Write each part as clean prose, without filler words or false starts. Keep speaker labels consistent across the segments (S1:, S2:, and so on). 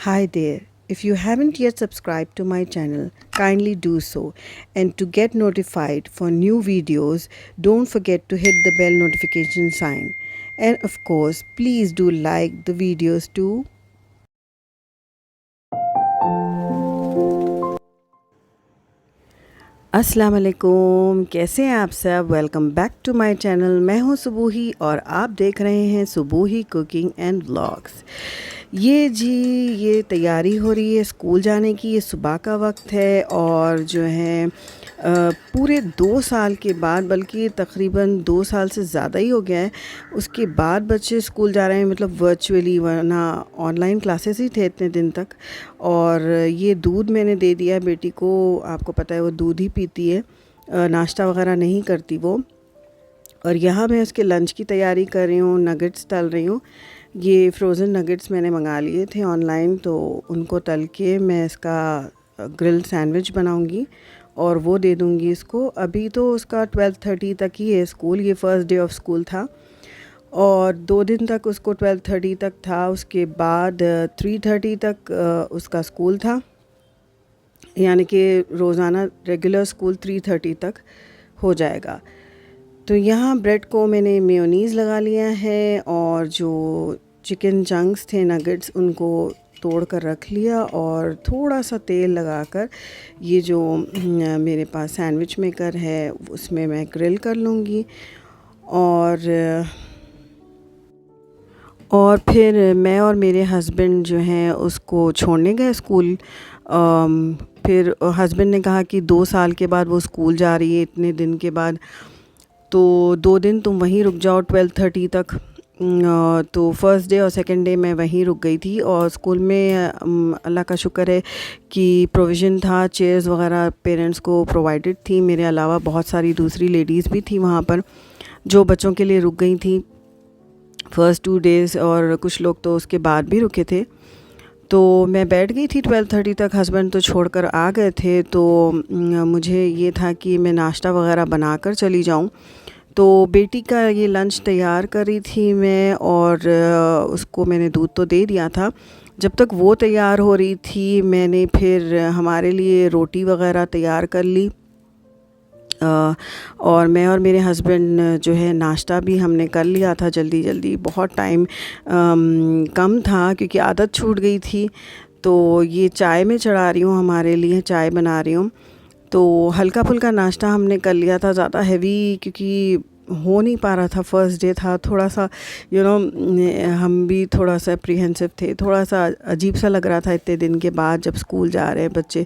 S1: Hi there. If you haven't yet subscribed to my channel, kindly do so. And to get notified for new videos, don't forget to hit the bell notification sign. And of course, please do like the videos too. अस्सलाम वालेकुम, कैसे हैं आप सब। Welcome back to my channel. मैं हूं सुबूही और आप देख रहे हैं सुबूही कुकिंग एंड व्लॉग्स। ये तैयारी हो रही है स्कूल जाने की। ये सुबह का वक्त है और जो है पूरे 2 साल के बाद, बल्कि तकरीबन 2 साल से ज़्यादा ही हो गया है, उसके बाद बच्चे स्कूल जा रहे हैं, मतलब वर्चुअली, वरना ऑनलाइन क्लासेस ही थे इतने दिन तक। और ये दूध मैंने दे दिया है बेटी को। आपको पता है वो दूध ही पीती है, नाश्ता वगैरह नहीं करती वो। और यहाँ मैं उसके लंच की तैयारी कर रही हूँ, नगेट्स तल रही हूँ। ये फ्रोज़न नगेट्स मैंने मंगा लिए थे ऑनलाइन, तो उनको तल के मैं इसका ग्रिल्ड सैंडविच बनाऊँगी और वो दे दूँगी इसको। अभी तो उसका 12:30 तक ही है स्कूल, ये फ़र्स्ट डे ऑफ स्कूल था और 2 दिन तक उसको 12:30 तक था। उसके बाद 3:30 तक उसका स्कूल था, यानी कि रोज़ाना रेगुलर स्कूल 3:30 तक हो जाएगा। तो यहाँ ब्रेड को मैंने मेयोनीज़ लगा लिया है और जो चिकन चंक्स थे नगेट्स उनको तोड़ कर रख लिया और थोड़ा सा तेल लगाकर ये जो मेरे पास सैंडविच मेकर है उसमें मैं ग्रिल कर लूँगी। और फिर मैं और मेरे हस्बैंड जो हैं उसको छोड़ने गए स्कूल। फिर हस्बैंड ने कहा कि 2 साल के बाद वो स्कूल जा रही है इतने दिन के बाद, तो 2 दिन तुम वहीं रुक जाओ 12:30 तक। तो फ़र्स्ट डे और सेकंड डे मैं वहीं रुक गई थी और स्कूल में अल्लाह का शुक्र है कि प्रोविज़न था, चेयर्स वगैरह पेरेंट्स को प्रोवाइडेड थी। मेरे अलावा बहुत सारी दूसरी लेडीज़ भी थी वहाँ पर जो बच्चों के लिए रुक गई थी फ़र्स्ट 2 डेज़, और कुछ लोग तो उसके बाद भी रुके थे। तो मैं बैठ गई थी 12:30 तक, हस्बैंड तो छोड़कर आ गए थे। तो मुझे ये था कि मैं नाश्ता वगैरह बनाकर चली जाऊँ। तो बेटी का ये लंच तैयार कर रही थी मैं और उसको मैंने दूध तो दे दिया था। जब तक वो तैयार हो रही थी मैंने फिर हमारे लिए रोटी वगैरह तैयार कर ली। और मैं और मेरे हस्बैंड जो है नाश्ता भी हमने कर लिया था जल्दी जल्दी। बहुत टाइम कम था क्योंकि आदत छूट गई थी। तो ये चाय में चढ़ा रही हूँ, हमारे लिए चाय बना रही हूँ। तो हल्का फुल्का नाश्ता हमने कर लिया था, ज़्यादा हैवी क्योंकि हो नहीं पा रहा था। फर्स्ट डे था, थोड़ा सा हम भी थोड़ा सा अप्रीहेंसिव थे, थोड़ा सा अजीब सा लग रहा था इतने दिन के बाद जब स्कूल जा रहे हैं बच्चे।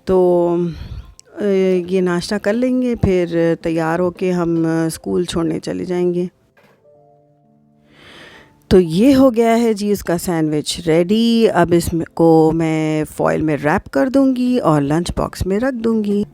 S1: तो ये नाश्ता कर लेंगे, फिर तैयार होके हम स्कूल छोड़ने चले जाएंगे। तो ये हो गया है जी उसका सैंडविच रेडी। अब इसको मैं फॉइल में रैप कर दूंगी और लंच बॉक्स में रख दूंगी।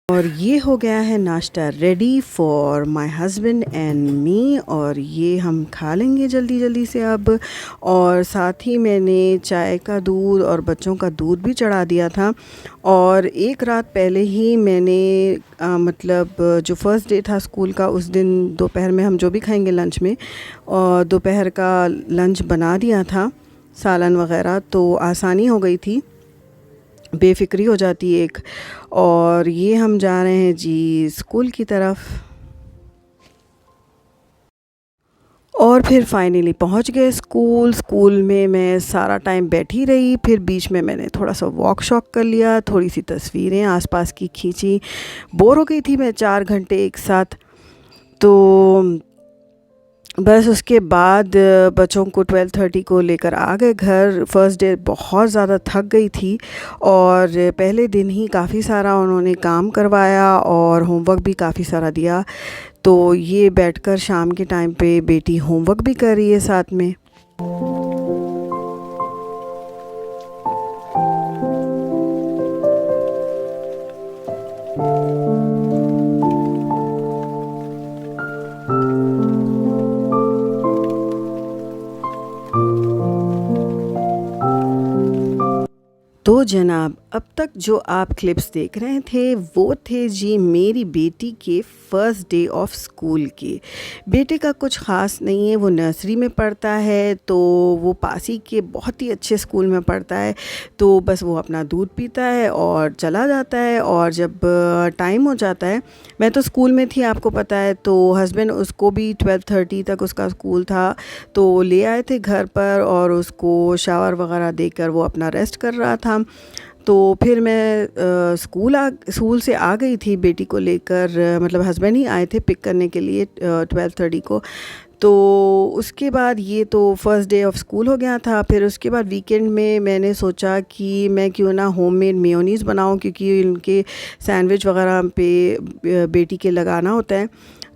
S1: और ये हो गया है नाश्ता ready for my husband and me, और ये हम खा लेंगे जल्दी जल्दी से अब। और साथ ही मैंने चाय का दूध और बच्चों का दूध भी चढ़ा दिया था। और एक रात पहले ही मैंने मतलब जो फ़र्स्ट डे था स्कूल का, उस दिन दोपहर में हम जो भी खाएंगे लंच में, और दोपहर का लंच बना दिया था, सालन वगैरह, तो आसानी हो गई थी, बेफिक्री हो जाती एक। और ये हम जा रहे हैं जी स्कूल की तरफ। और फिर फाइनली पहुंच गए स्कूल। स्कूल में मैं सारा टाइम बैठी रही, फिर बीच में मैंने थोड़ा सा वॉक शॉक कर लिया, थोड़ी सी तस्वीरें आसपास की खींची। बोर हो गई थी मैं 4 घंटे एक साथ। तो बस उसके बाद बच्चों को 12:30 को लेकर आ गए घर। फर्स्ट डे बहुत ज़्यादा थक गई थी और पहले दिन ही काफ़ी सारा उन्होंने काम करवाया और होमवर्क भी काफ़ी सारा दिया। तो ये बैठकर शाम के टाइम पे बेटी होमवर्क भी कर रही है साथ में। तो जनाब, अब तक जो आप क्लिप्स देख रहे थे वो थे जी मेरी बेटी के फ़र्स्ट डे ऑफ स्कूल के। बेटे का कुछ ख़ास नहीं है, वो नर्सरी में पढ़ता है, तो वो पास ही के बहुत ही अच्छे स्कूल में पढ़ता है। तो बस वो अपना दूध पीता है और चला जाता है, और जब टाइम हो जाता है, मैं तो स्कूल में थी आपको पता है, तो हस्बैंड उसको भी 12:30 तक उसका स्कूल था, तो ले आए थे घर पर और उसको शावर वगैरह देकर वो अपना रेस्ट कर रहा था। तो फिर मैं स्कूल से आ गई थी बेटी को लेकर, मतलब हस्बैंड ही आए थे पिक करने के लिए 12:30 को। तो उसके बाद ये तो फर्स्ट डे ऑफ स्कूल हो गया था। फिर उसके बाद वीकेंड में मैंने सोचा कि मैं क्यों ना होममेड मेयोनीज़ बनाऊं, क्योंकि उनके सैंडविच वगैरह पे बेटी के लगाना होता है।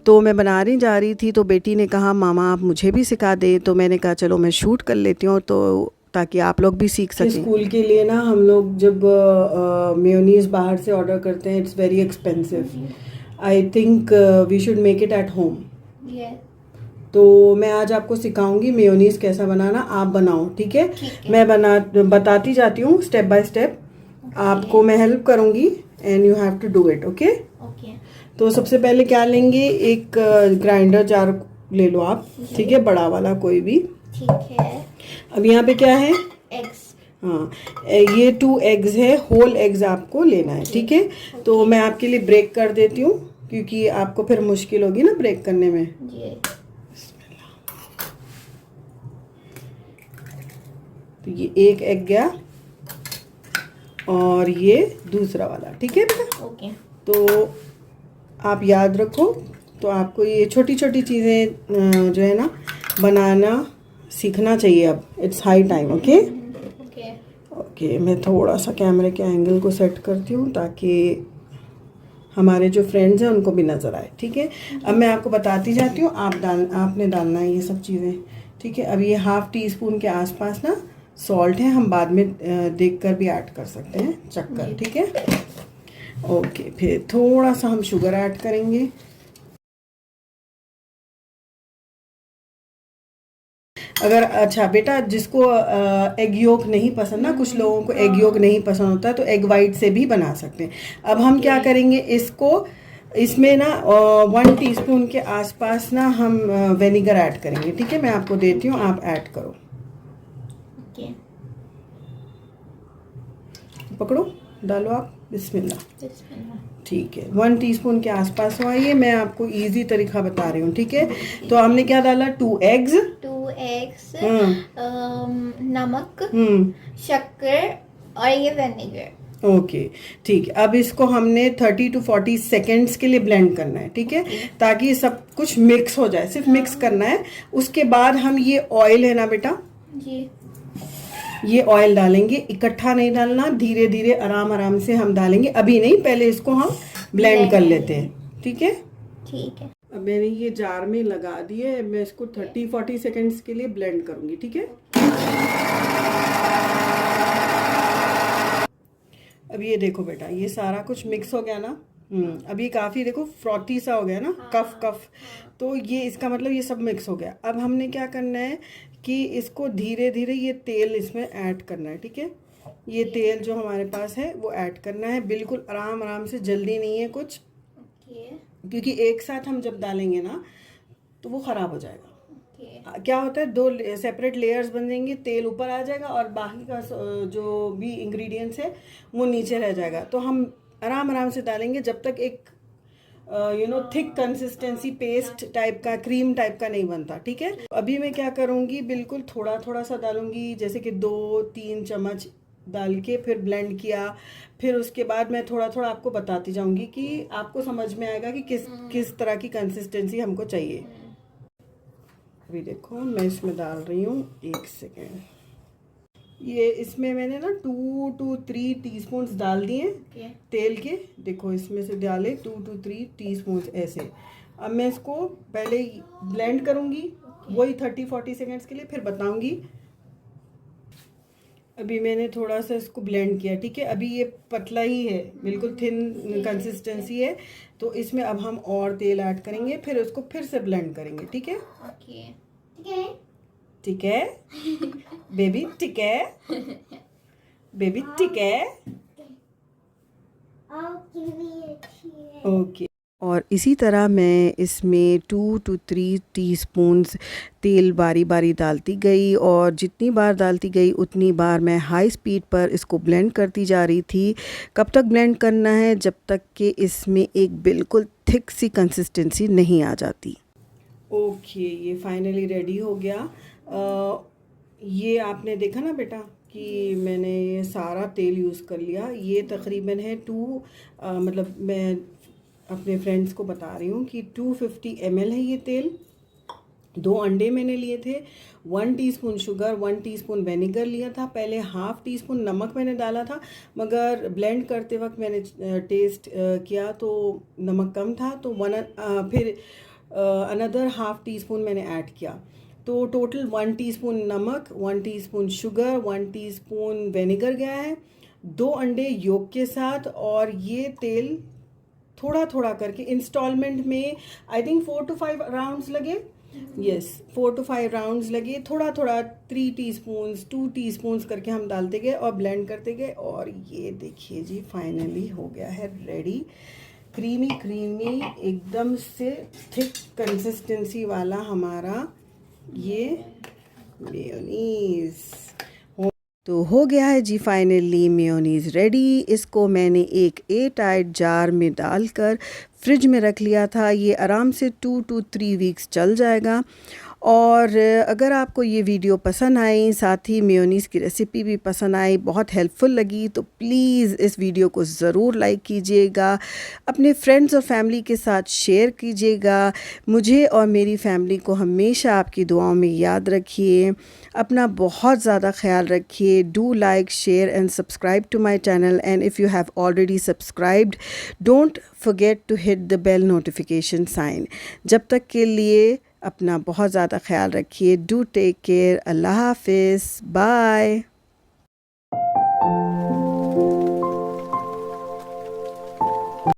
S1: तो मैं बनाने जा रही थी, तो बेटी ने कहा मामा आप मुझे भी सिखा दें। तो मैंने कहा चलो मैं शूट कर लेती हूँ, तो ताकि आप लोग भी सीख सकें। स्कूल के लिए ना हम लोग जब मेयोनीज़ बाहर से ऑर्डर करते हैं, it's very expensive. I think we should make it at home. तो मैं आज आपको सिखाऊंगी मेयोनीज़ कैसा बनाना, आप बनाओ, ठीक है? मैं बताती जाती हूँ स्टेप बाय स्टेप। आपको मैं हेल्प करूँगी and you have to do it, okay? तो सबसे पहले क्या लेंगे, एक ग्राइंडर जार ले लो आप, ठीक है? बड़ा वाला कोई भी, ठीक है। अब यहाँ पे क्या है, एग्स। हाँ, ये 2 एग्स है, होल एग्स आपको लेना है, ठीक है? तो मैं आपके लिए ब्रेक कर देती हूँ, क्योंकि आपको फिर मुश्किल होगी ना ब्रेक करने में। तो ये एक एग गया और ये दूसरा वाला, ठीक है बेटा? ओके। तो आप याद रखो, तो आपको ये छोटी छोटी चीज़ें जो है ना बनाना सीखना चाहिए अब। It's high time, okay? Okay, मैं थोड़ा सा कैमरे के एंगल को सेट करती हूँ ताकि हमारे जो फ्रेंड्स हैं उनको भी नज़र आए, ठीक है? अब मैं आपको बताती जाती हूँ, आपने डालना है ये सब चीज़ें, ठीक है? अब ये ½ टीस्पून के आसपास ना सॉल्ट है, हम बाद में देख कर भी ऐड कर सकते हैं, चक्कर, ठीक है? ओके, फिर थोड़ा सा हम शुगर ऐड करेंगे। अगर अच्छा बेटा, जिसको एग योक नहीं पसंद ना, कुछ लोगों को एग योक नहीं पसंद होता है, तो एग वाइट से भी बना सकते हैं। अब हम क्या करेंगे, इसमें ना 1 टीस्पून के आसपास ना हम विनेगर ऐड करेंगे, ठीक है? मैं आपको देती हूँ, आप ऐड करो। पकड़ो, डालो आप, बिस्मिल्लाह। ठीक है, 1 टीस्पून के आसपास हुआ। ये मैं आपको इजी तरीका बता रही हूँ, ठीक है? तो हमने क्या डाला, 2 एग्स,
S2: नमक, शक्कर और ये विनेगर।
S1: ओके, ठीक है। अब इसको हमने 30 to 40 सेकेंड्स के लिए ब्लेंड करना है, ठीक है? ताकि सब कुछ मिक्स हो जाए, सिर्फ मिक्स करना है। उसके बाद हम ये ऑयल है ना बेटा जी, ये ऑयल डालेंगे, इकट्ठा नहीं डालना, धीरे धीरे आराम आराम से हम डालेंगे, अभी नहीं, पहले इसको हम ब्लेंड कर लेते हैं, ठीक है?
S2: ठीक है।
S1: अब मैंने ये जार में लगा दिए, मैं इसको 30-40 सेकेंड्स के लिए ब्लेंड करूंगी, ठीक है? अब ये देखो बेटा, ये सारा कुछ मिक्स हो गया ना। अब ये काफ़ी देखो फ्रॉथी सा हो गया ना, कफ कफ। तो ये इसका मतलब ये सब मिक्स हो गया। अब हमने क्या करना है कि इसको धीरे धीरे ये तेल इसमें ऐड करना है, ठीक है? ये तेल जो हमारे पास है वो ऐड करना है, बिल्कुल आराम आराम से, जल्दी नहीं है कुछ, क्योंकि एक साथ हम जब डालेंगे ना तो वो ख़राब हो जाएगा। क्या होता है, 2 सेपरेट लेयर्स बन जाएंगे, तेल ऊपर आ जाएगा और बाकी का जो भी इंग्रेडिएंट्स है वो नीचे रह जाएगा। तो हम आराम आराम से डालेंगे जब तक एक थिक कंसिस्टेंसी, पेस्ट टाइप का, क्रीम टाइप का नहीं बनता, ठीक है? अभी मैं क्या करूँगी, बिल्कुल थोड़ा थोड़ा सा डालूंगी, जैसे कि 2-3 चम्मच डाल के फिर ब्लेंड किया। फिर उसके बाद मैं थोड़ा थोड़ा आपको बताती जाऊंगी कि आपको समझ में आएगा कि किस तरह की कंसिस्टेंसी हमको चाहिए। अभी देखो मैं इसमें डाल रही हूँ, 1 सेकेंड। ये इसमें मैंने ना 2 to 3 टीस्पून्स डाल दिए तेल के। देखो इसमें से डाले 2 to 3 टीस्पून्स ऐसे। अब मैं इसको पहले ब्लेंड करूँगी, वही 30-40 सेकेंड्स के लिए, फिर बताऊँगी। अभी मैंने थोड़ा सा इसको ब्लेंड किया, ठीक है। अभी ये पतला ही है, बिल्कुल थिन कंसिस्टेंसी है। तो इसमें अब हम और तेल ऐड करेंगे, फिर उसको फिर से ब्लेंड करेंगे, ठीक है। ठीक है बेबी, ठीक है बेबी, ठीक है, ओके। और इसी तरह मैं इसमें 2 to 3 टीस्पून्स तेल बारी बारी डालती गई, और जितनी बार डालती गई उतनी बार मैं हाई स्पीड पर इसको ब्लेंड करती जा रही थी। कब तक ब्लेंड करना है? जब तक कि इसमें एक बिल्कुल थिक सी कंसिस्टेंसी नहीं आ जाती। ओके, ये फाइनली रेडी हो गया। ये आपने देखा ना बेटा कि मैंने ये सारा तेल यूज़ कर लिया। ये तकरीबन है मतलब मैं अपने फ्रेंड्स को बता रही हूँ कि 250 ml है ये तेल। 2 अंडे मैंने लिए थे, 1 टीस्पून शुगर, 1 टीस्पून विनेगर लिया था। पहले ½ टीस्पून नमक मैंने डाला था, मगर ब्लेंड करते वक्त मैंने टेस्ट किया तो नमक कम था, तो फिर अनदर ½ टीस्पून मैंने ऐड किया। तो टोटल 1 टीस्पून नमक, 1 टीस्पून शुगर, 1 टीस्पून विनेगर गया है, 2 अंडे योक के साथ। और ये तेल थोड़ा थोड़ा करके इंस्टॉलमेंट में आई थिंक 4 to 5 राउंड्स लगे। यस, 4 to 5 राउंड्स लगे। थोड़ा थोड़ा 3 टीस्पून्स 2 टीस्पून्स करके हम डालते गए और ब्लेंड करते गए। और ये देखिए जी, फाइनली हो गया है रेडी। क्रीमी क्रीमी एकदम से थिक कंसिस्टेंसी वाला हमारा ये मेयोनीज़ तो हो गया है जी। Finally mayonnaise ready. इसको मैंने एक एयरटाइट जार में डालकर फ्रिज में रख लिया था। ये आराम से 2 to 3 वीक्स चल जाएगा। और अगर आपको ये वीडियो पसंद आई, साथ ही मेयोनीज़ की रेसिपी भी पसंद आई, बहुत हेल्पफुल लगी, तो प्लीज़ इस वीडियो को ज़रूर लाइक कीजिएगा, अपने फ्रेंड्स और फैमिली के साथ शेयर कीजिएगा। मुझे और मेरी फैमिली को हमेशा आपकी दुआओं में याद रखिए। अपना बहुत ज़्यादा ख्याल रखिए। Do like, share and subscribe to my channel, and if you have already subscribed, don't forget to hit the bell notification sign. जब तक के लिए अपना बहुत ज़्यादा ख्याल रखिए। Do take care. अल्लाह हाफिज़। बाय।